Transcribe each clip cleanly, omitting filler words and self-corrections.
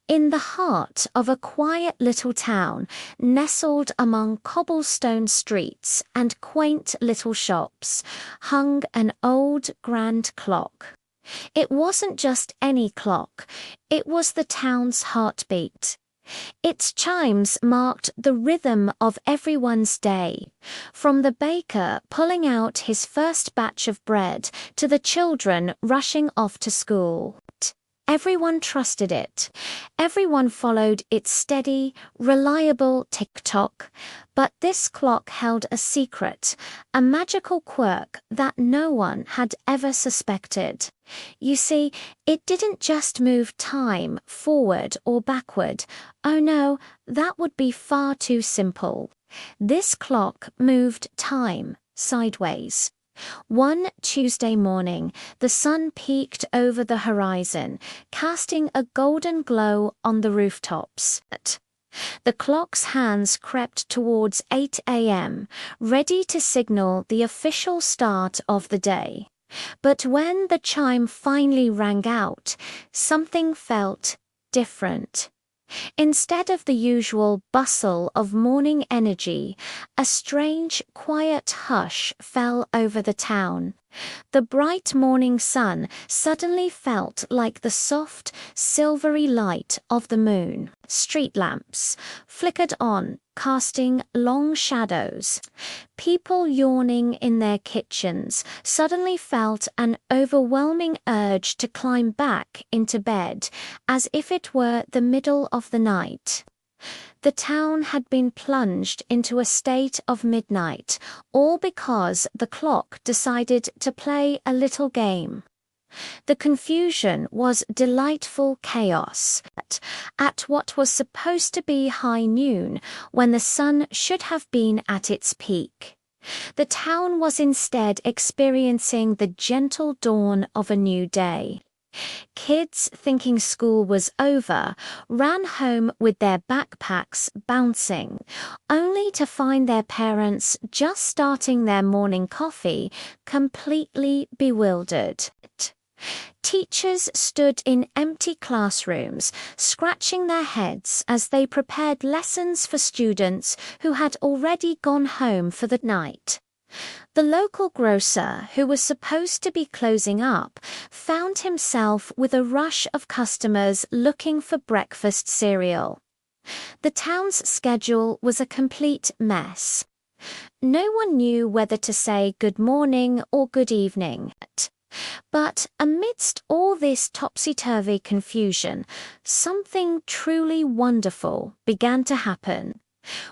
In the heart of a quiet little town, nestled among cobblestone streets and quaint little shops, hung an old grand clock. It wasn't just any clock, it was the town's heartbeat. Its chimes marked the rhythm of everyone's day, from the baker pulling out his first batch of bread to the children rushing off to school. Everyone trusted it. Everyone followed its steady, reliable tick-tock. But this clock held a secret, a magical quirk that no one had ever suspected. You see, it didn't just move time forward or backward. Oh no, that would be far too simple. This clock moved time sideways. One Tuesday morning, the sun peeked over the horizon, casting a golden glow on the rooftops. The clock's hands crept towards 8 a.m., ready to signal the official start of the day. But when the chime finally rang out, something felt different. Instead of the usual bustle of morning energy, a strange, quiet hush fell over the town. The bright morning sun suddenly felt like the soft, silvery light of the moon. Street lamps flickered on, casting long shadows. People yawning in their kitchens suddenly felt an overwhelming urge to climb back into bed, as if it were the middle of the night. The town had been plunged into a state of midnight, all because the clock decided to play a little game. The confusion was delightful chaos. At what was supposed to be high noon, when the sun should have been at its peak, the town was instead experiencing the gentle dawn of a new day. Kids, thinking school was over, ran home with their backpacks bouncing, only to find their parents just starting their morning coffee, completely bewildered. Teachers stood in empty classrooms, scratching their heads as they prepared lessons for students who had already gone home for the night. The local grocer, who was supposed to be closing up, found himself with a rush of customers looking for breakfast cereal. The town's schedule was a complete mess. No one knew whether to say good morning or good evening. But amidst all this topsy-turvy confusion, something truly wonderful began to happen.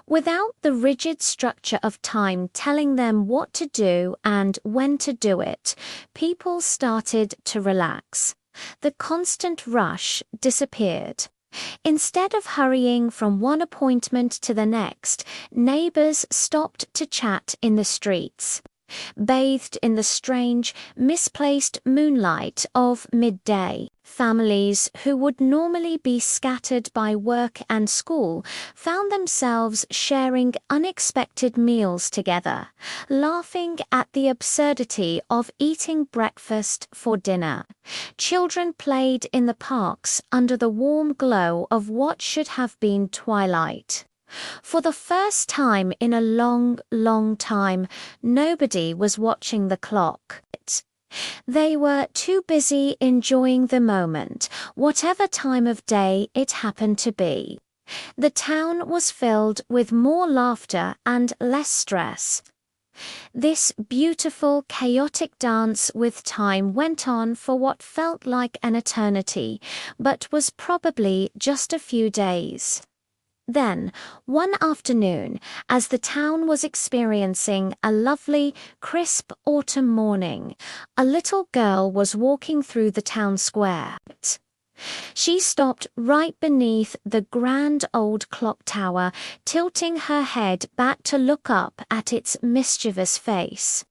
Without the rigid structure of time telling them what to do and when to do it, people started to relax. The constant rush disappeared. Instead of hurrying from one appointment to the next, neighbors stopped to chat in the streets. Bathed in the strange, misplaced moonlight of midday, families who would normally be scattered by work and school found themselves sharing unexpected meals together, laughing at the absurdity of eating breakfast for dinner. Children played in the parks under the warm glow of what should have been twilight. For the first time in a long, long time, nobody was watching the clock. They were too busy enjoying the moment, whatever time of day it happened to be. The town was filled with more laughter and less stress. This beautiful, chaotic dance with time went on for what felt like an eternity, but was probably just a few days. Then, one afternoon, as the town was experiencing a lovely, crisp autumn morning, a little girl was walking through the town square. She stopped right beneath the grand old clock tower, tilting her head back to look up at its mischievous face.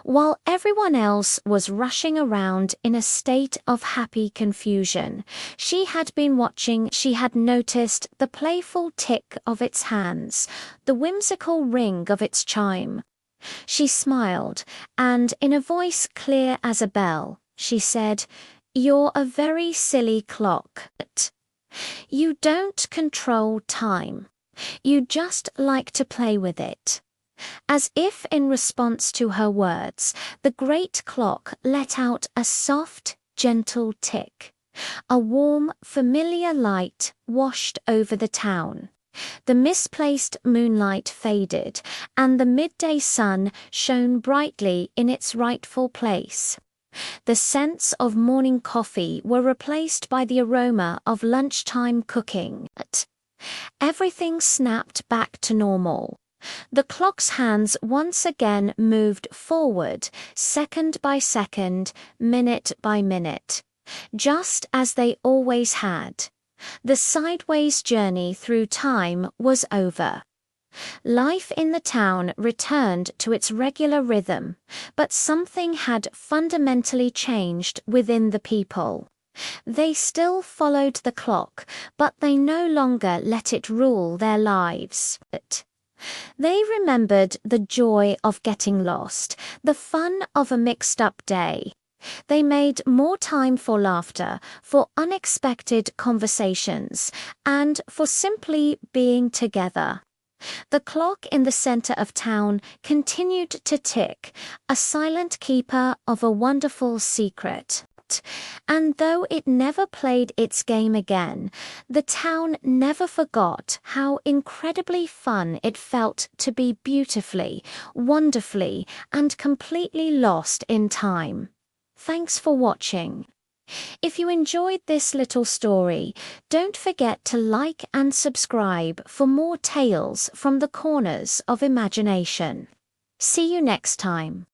While everyone else was rushing around in a state of happy confusion, she had been watching. She had noticed the playful tick of its hands, the whimsical ring of its chime. She smiled, and in a voice clear as a bell, she said, "You're a very silly clock. You don't control time. You just like to play with it. As if in response to her words, the great clock let out a soft, gentle tick. A warm, familiar light washed over the town. The misplaced moonlight faded, and the midday sun shone brightly in its rightful place. The scents of morning coffee were replaced by the aroma of lunchtime cooking. Everything snapped back to normal. The clock's hands once again moved forward, second by second, minute by minute, just as they always had. The sideways journey through time was over. Life in the town returned to its regular rhythm, but something had fundamentally changed within the people. They still followed the clock, but they no longer let it rule their lives. They remembered the joy of getting lost, the fun of a mixed-up day. They made more time for laughter, for unexpected conversations, and for simply being together. The clock in the center of town continued to tick, a silent keeper of a wonderful secret. And though it never played its game again, the town never forgot how incredibly fun it felt to be beautifully, wonderfully, and completely lost in time. Thanks for watching. If you enjoyed this little story, don't forget to like and subscribe for more tales from the corners of imagination. See you next time.